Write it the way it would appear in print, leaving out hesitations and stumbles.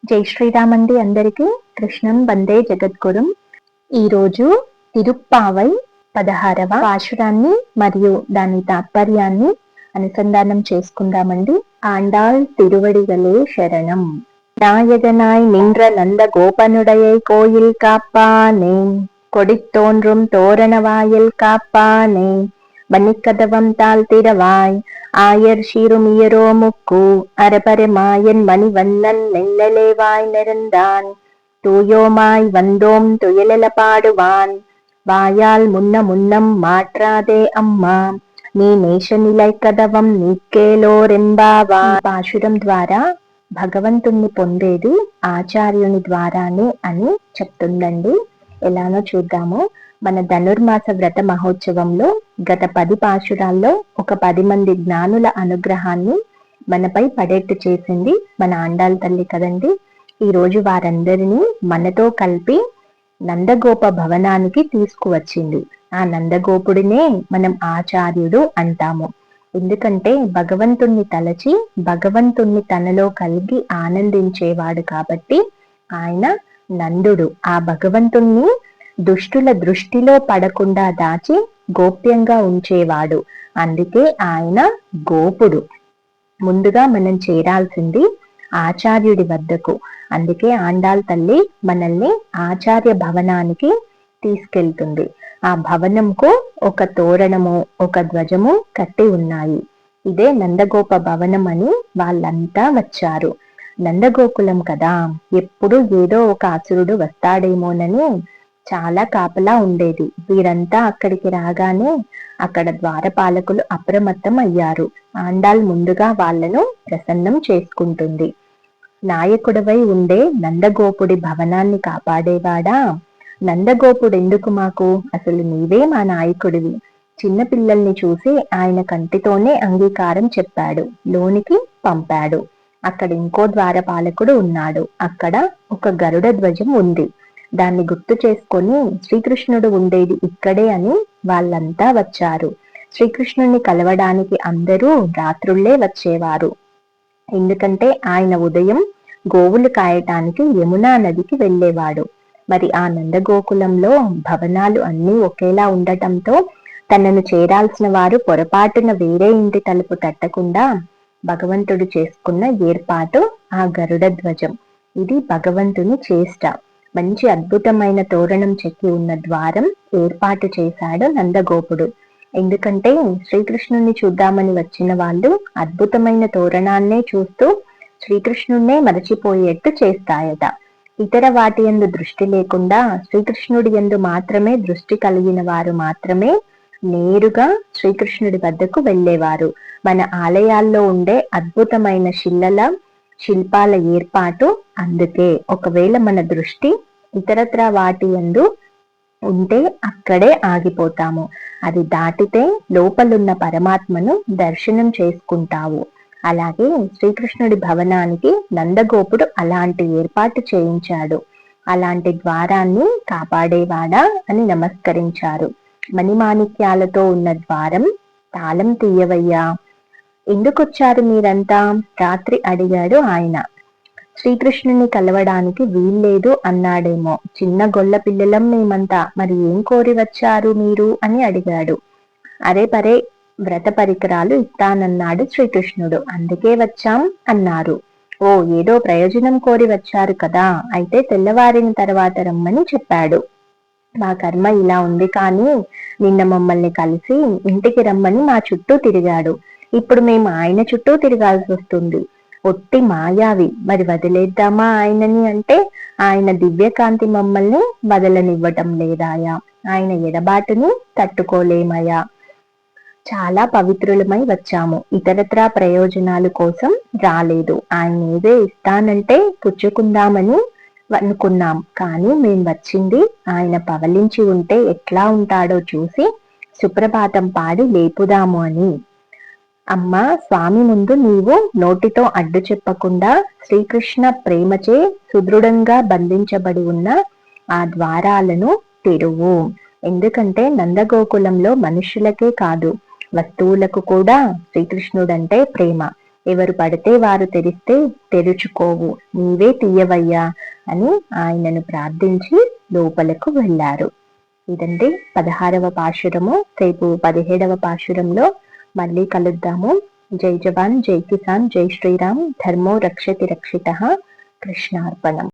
జై శ్రీరామండి అందరికీ. కృష్ణం వందే జగద్గురుం. ఈరోజు తిరుప్పావై 16వ పాశురాన్ని మరియు దాని తాత్పర్యాన్ని అనుసంధానం చేసుకుందామండి. ఆండాళ్ తిరువడిగలే శరణం. நாயகனாய் நின்ற நந்த கோபனுடையை கோயில் காப்பானே, கொடித்தோன்றும் தோரண வாயில் காப்பானே, மணிக்கதவம் தாழ்த்திடவாய் ஆயர் சீருமியரோ முக்கு அரபரமாயன் மணிவண்ணன் நெல்லலேவாய் நிறந்தான் தூயோமாய் வந்தோம் துயலெல பாடுவான் வாயால் முன்னம் மாற்றாதே అమ్మా నీ నేషనిలై కదవం నీకేలోరెంబావా. పాశురం ద్వారా భగవంతుణ్ణి పొందేది ఆచార్యుని ద్వారానే అని చెప్తుందండి. ఎలానో చూద్దాము. మన ధనుర్మాస వ్రత మహోత్సవంలో గత 10 పాశురాల్లో ఒక 10 మంది జ్ఞానుల అనుగ్రహాన్ని మనపై పడేట్టు చేసింది మన ఆండాళ్ తల్లి కదండి. ఈ రోజు వారందరినీ మనతో కలిపి నందగోప భవనానికి తీసుకువచ్చింది. ఆ నందగోపుడినే మనం ఆచార్యుడు అంటాము. ఎందుకంటే భగవంతుణ్ణి తలచి భగవంతుణ్ణి తనలో కలిగి ఆనందించేవాడు కాబట్టి ఆయన నందుడు. ఆ భగవంతుణ్ణి దుష్టుల దృష్టిలో పడకుండా దాచి గోప్యంగా ఉంచేవాడు. అందుకే ఆయన గోపుడు. ముందుగా మనం చేరాల్సింది ఆచార్యుడి వద్దకు. అందుకే ఆండాళ్ తల్లి మనల్ని ఆచార్య భవనానికి తీసుకెళ్తుంది. ఆ భవనంకు ఒక తోరణము, ఒక ధ్వజము కట్టి ఉన్నాయి. ఇదే నందగోప భవనం అని వాళ్ళంతా వచ్చారు. నందగోకులం కదా, ఎప్పుడు ఏదో ఒక అసురుడు వస్తాడేమోనని చాలా కాపలా ఉండేది. వీరంతా అక్కడికి రాగానే అక్కడ ద్వారపాలకులు అప్రమత్తం అయ్యారు. ఆండాళ్ ముందుగా వాళ్లను ప్రసన్నం చేసుకుంటుంది. నాయకుడివై ఉండే నందగోపుడి భవనాన్ని కాపాడేవాడా, నందగోపుడెందుకు మాకు, అసలు నీవే మా నాయకుడివి. చిన్న పిల్లల్ని చూసి ఆయన కంటితోనే అంగీకారం చెప్పాడు, లోనికి పంపాడు. అక్కడ ఇంకో ద్వారపాలకుడు ఉన్నాడు. అక్కడ ఒక గరుడ ధ్వజం ఉంది. దాన్ని గుర్తు చేసుకొని శ్రీకృష్ణుడు ఉండేది ఇక్కడే అని వాళ్ళంతా వచ్చారు. శ్రీకృష్ణుణ్ణి కలవడానికి అందరూ రాత్రుళ్లే వచ్చేవారు. ఎందుకంటే ఆయన ఉదయం గోవులు కాయటానికి యమునా నదికి వెళ్ళేవాడు. మరి ఆ నందగోకులంలో భవనాలు అన్నీ ఒకేలా ఉండటంతో తనను చేరాల్సిన వారు పొరపాటున వేరే ఇంటి తలుపు తట్టకుండా భగవంతుడు చేసుకున్న ఏర్పాటు ఆ గరుడ ధ్వజం. ఇది భగవంతుని చేష్ట. మంచి అద్భుతమైన తోరణం చెక్కి ఉన్న ద్వారం ఏర్పాటు చేశాడు నందగోపుడు. ఎందుకంటే శ్రీకృష్ణుణ్ణి చూద్దామని వచ్చిన వాళ్ళు అద్భుతమైన తోరణాన్నే చూస్తూ శ్రీకృష్ణుణ్ణే మరచిపోయేట్టు చేస్తాయట. ఇతర వాటి యందు దృష్టి లేకుండా శ్రీకృష్ణుడి యందు మాత్రమే దృష్టి కలిగిన వారు మాత్రమే నేరుగా శ్రీకృష్ణుడి వద్దకు వెళ్ళేవారు. మన ఆలయాల్లో ఉండే అద్భుతమైన శిల్పాల ఏర్పాటు అందుకే. ఒకవేళ మన దృష్టి ఇతరత్ర వాటి యందు ఉంటే అక్కడే ఆగిపోతాము. అది దాటితే లోపలున్న పరమాత్మను దర్శనం చేసుకుంటావు. అలాగే శ్రీకృష్ణుడి భవనానికి నందగోపుడు అలాంటి ఏర్పాటు చేయించాడు. అలాంటి ద్వారాన్ని కాపాడేవాడా అని నమస్కరించారు. మణిమాణిక్యాలతో ఉన్న ద్వారం తాళం తీయవయ్యా. ఎందుకొచ్చారు మీరంతా, రాత్రి అడిగాడు ఆయన. శ్రీకృష్ణుని కలవడానికి వీల్లేదు అన్నాడేమో. చిన్న గొల్ల పిల్లలం మేమంతా, మరి ఏం కోరి వచ్చారు మీరు అని అడిగాడు. అరే పరే వ్రత పరికరాలు ఇస్తానన్నాడు శ్రీకృష్ణుడు, అందుకే వచ్చాం అన్నారు. ఓ, ఏదో ప్రయోజనం కోరి వచ్చారు కదా, అయితే తెల్లవారిన తర్వాత రమ్మని చెప్పాడు. మా కర్మ ఇలా ఉంది కానీ నిన్న మమ్మల్ని కలిసి ఇంటికి రమ్మని మా చుట్టూ తిరిగాడు. ఇప్పుడు మేము ఆయన చుట్టూ తిరగాల్సి వస్తుంది. ఒట్టి మాయావి, మరి వదిలేద్దామా ఆయనని అంటే ఆయన దివ్యకాంతి మమ్మల్ని వదలనివ్వటం లేదాయా, ఆయన ఎడబాటుని తట్టుకోలేమయా. చాలా పవిత్రులమై వచ్చాము, ఇతరత్రా ప్రయోజనాల కోసం రాలేదు. ఆయన ఏదో ఇస్తానంటే పుచ్చుకుందామని అనుకున్నాం, కానీ మేం వచ్చింది ఆయన పవలించి ఉంటే ఎట్లా ఉంటాడో చూసి సుప్రభాతం పాడి లేపుదాము అని. అమ్మా, స్వామి ముందు నీవు నోటితో అడ్డు చెప్పకుండా శ్రీకృష్ణ ప్రేమచే సుదృఢంగా బంధించబడి ఉన్న ఆ ద్వారాలను తెరువు. ఎందుకంటే నందగోకులంలో మనుషులకే కాదు వస్తువులకు కూడా శ్రీకృష్ణుడంటే ప్రేమ. ఎవరు పడితే వారు తెరిస్తే తెరుచుకోవు, నీవే తీయవయ్యా అని ఆయనను ప్రార్థించి లోపలకు వెళ్ళారు. ఇదండి 16వ పాశురము. రేపు 17వ పాశురంలో మళ్ళీ కలుద్దాము. జై జవాన్, జై కిసాన్, జై శ్రీరామ్. ధర్మో రక్షతి రక్షితః. కృష్ణార్పణం.